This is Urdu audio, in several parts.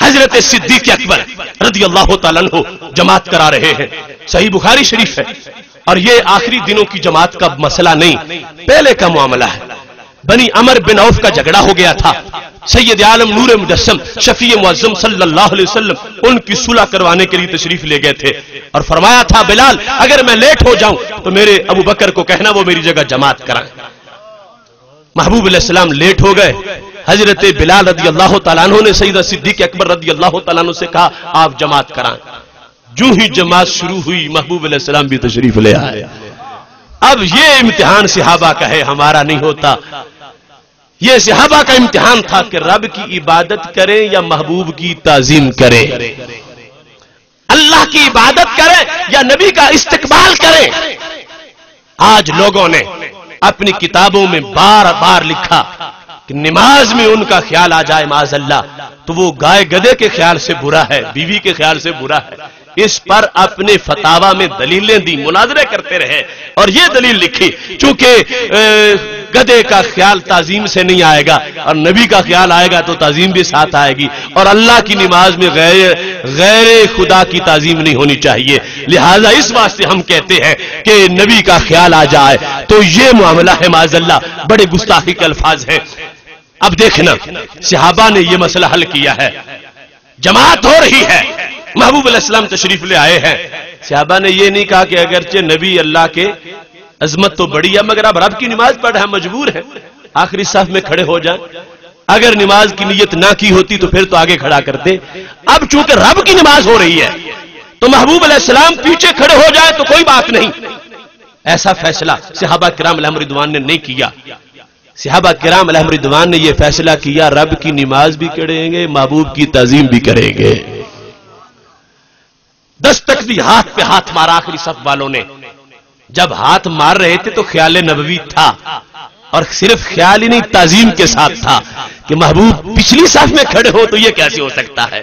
حضرت صدیق اکبر رضی اللہ تعالیٰ عنہ جماعت کرا رہے ہیں، صحیح بخاری شریف ہے، اور یہ آخری دنوں کی جماعت کا مسئلہ نہیں، پہلے کا معاملہ ہے۔ بنی عمر بن عوف کا جھگڑا ہو گیا تھا، سید عالم نور مجسم شفیع معظم صلی اللہ علیہ وسلم ان کی صلح کروانے کے لیے تشریف لے گئے تھے، اور فرمایا تھا بلال اگر میں لیٹ ہو جاؤں تو میرے ابو بکر کو کہنا وہ میری جگہ جماعت کرائیں۔ محبوب علیہ السلام لیٹ ہو گئے، حضرت بلال رضی اللہ تعالیٰ عنہ نے سیدہ صدیق اکبر رضی اللہ تعالیٰ عنہ سے کہا آپ جماعت کرائیں۔ جو ہی جماعت شروع ہوئی محبوب علیہ السلام بھی تشریف لے آئے۔ اب یہ امتحان صحابہ کا ہے، ہمارا نہیں ہوتا۔ یہ صحابہ کا امتحان تھا کہ رب کی عبادت کریں یا محبوب کی تعظیم کریں، اللہ کی عبادت کریں یا نبی کا استقبال کریں۔ آج لوگوں نے اپنی کتابوں میں بار بار لکھا کہ نماز میں ان کا خیال آ جائے معاذ اللہ تو وہ گائے گدے کے خیال سے برا ہے، بیوی کے خیال سے برا ہے۔ اس پر اپنے فتاوا میں دلیلیں دی، مناظرے کرتے رہے اور یہ دلیل لکھی چونکہ گدے کا خیال تعظیم سے نہیں آئے گا اور نبی کا خیال آئے گا تو تعظیم بھی ساتھ آئے گی، اور اللہ کی نماز میں غیر خدا کی تعظیم نہیں ہونی چاہیے، لہذا اس واسطے ہم کہتے ہیں کہ نبی کا خیال آ جائے تو یہ معاملہ ہے معاذ اللہ، بڑے گستاخی کے الفاظ ہیں۔ اب دیکھنا صحابہ نے یہ مسئلہ حل کیا ہے، جماعت ہو رہی ہے، محبوب علیہ السلام تشریف لے آئے ہیں۔ صحابہ نے یہ نہیں کہا کہ اگرچہ نبی اللہ کے عظمت تو بڑی ہے مگر اب رب کی نماز پڑھ رہے ہیں، مجبور ہیں آخری صف میں کھڑے ہو جائیں، اگر نماز کی نیت نہ کی ہوتی تو پھر تو آگے کھڑا کرتے، اب چونکہ رب کی نماز ہو رہی ہے تو محبوب علیہ السلام پیچھے کھڑے ہو جائے تو کوئی بات نہیں۔ ایسا فیصلہ صحابہ کرام علیہم رضوان نے نہیں کیا، صحابہ کرام علیہم رضوان نے یہ فیصلہ کیا رب کی نماز بھی کریں گے، محبوب کی تعظیم بھی کریں گے۔ دستک بھی ہاتھ پہ ہاتھ مارا آخری صف والوں نے، جب ہاتھ مار رہے تھے تو خیال نبوی تھا، اور صرف خیال ہی نہیں تعظیم کے ساتھ تھا کہ محبوب پچھلی صف میں کھڑے ہو تو یہ کیسے ہو سکتا ہے،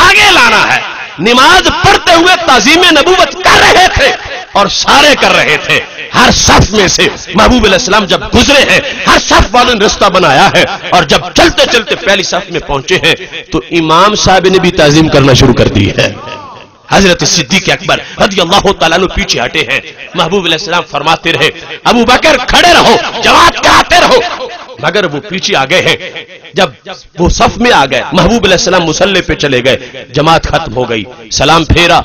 آگے لانا ہے۔ نماز پڑھتے ہوئے تعظیم نبوت کر رہے تھے اور سارے کر رہے تھے، ہر صف میں سے محبوب علیہ السلام جب گزرے ہیں ہر صف والوں نے رستہ بنایا ہے، اور جب چلتے چلتے پہلی صف میں پہنچے ہیں تو امام صاحب نے بھی تعظیم کرنا شروع کر دی ہے۔ حضرت صدیق اکبر رضی اللہ تعالیٰ عنہ پیچھے ہٹے ہیں، محبوب علیہ السلام فرماتے رہے ابو بکر کھڑے رہو، جماعت کراتے رہو، مگر وہ پیچھے آ گئے ہیں۔ جب وہ صف میں آ گئے محبوب علیہ السلام مصلی پہ چلے گئے، جماعت ختم ہو گئی، سلام پھیرا،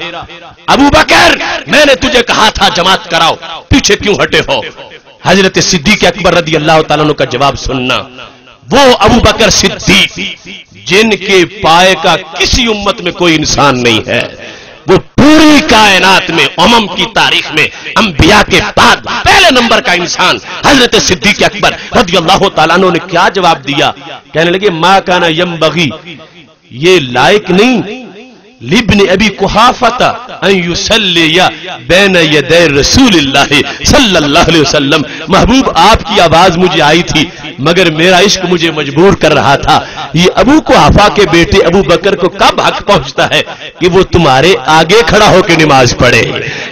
ابو بکر میں نے تجھے کہا تھا جماعت کراؤ، پیچھے کیوں ہٹے ہو؟ حضرت صدیق اکبر رضی اللہ تعالیٰ عنہ کا جواب سننا، وہ ابو بکر صدیق جن کے پائے کا کسی امت میں کوئی انسان نہیں ہے، وہ پوری کائنات میں امم کی تاریخ میں انبیاء کے بعد پہلے نمبر کا انسان حضرت صدیق اکبر رضی اللہ تعالیٰ عنہ نے کیا جواب دیا؟ کہنے لگے ما کان ینبغی، یہ لائق نہیں لابن ابی قحافہ ان یصلی بین یدی رسول اللہ صلی اللہ علیہ وسلم۔ محبوب آپ کی آواز مجھے آئی تھی مگر میرا عشق مجھے مجبور کر رہا تھا، یہ ابو قحافہ کے بیٹے ابو بکر کو کب حق پہنچتا ہے کہ وہ تمہارے آگے کھڑا ہو کے نماز پڑھے؟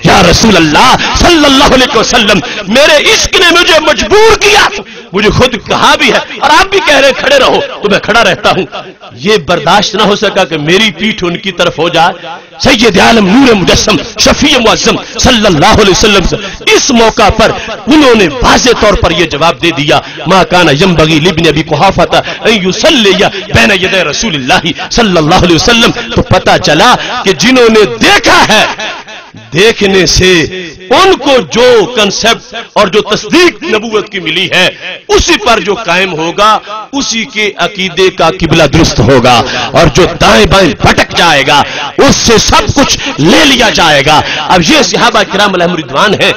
یا رسول اللہ صلی اللہ علیہ وسلم میرے عشق نے مجھے مجبور کیا، مجھے خود کہا بھی ہے اور آپ بھی کہہ رہے کھڑے رہو تو میں کھڑا رہتا ہوں، یہ برداشت نہ ہو سکا کہ میری پیٹھ ان کی طرف ہو جائے۔ سید عالم نور مجسم شفیع معظم صلی اللہ علیہ وسلم سے اس موقع پر انہوں نے واضح طور پر یہ جواب دے دیا ما کان ینبغی لابن ابی قحافہ ان یصلی بین یدی رسول اللہ صلی اللہ علیہ وسلم۔ تو پتہ چلا کہ جنہوں نے دیکھا ہے دیکھنے سے ان کو جو کنسپٹ اور جو تصدیق نبوت کی ملی ہے اسی پر جو قائم ہوگا اسی کے عقیدے کا قبلہ درست ہوگا، اور جو دائیں بائیں بھٹک جائے گا اس سے سب کچھ لے لیا جائے گا۔ اب یہ صحابہ کرام علیہم رضوان ہیں۔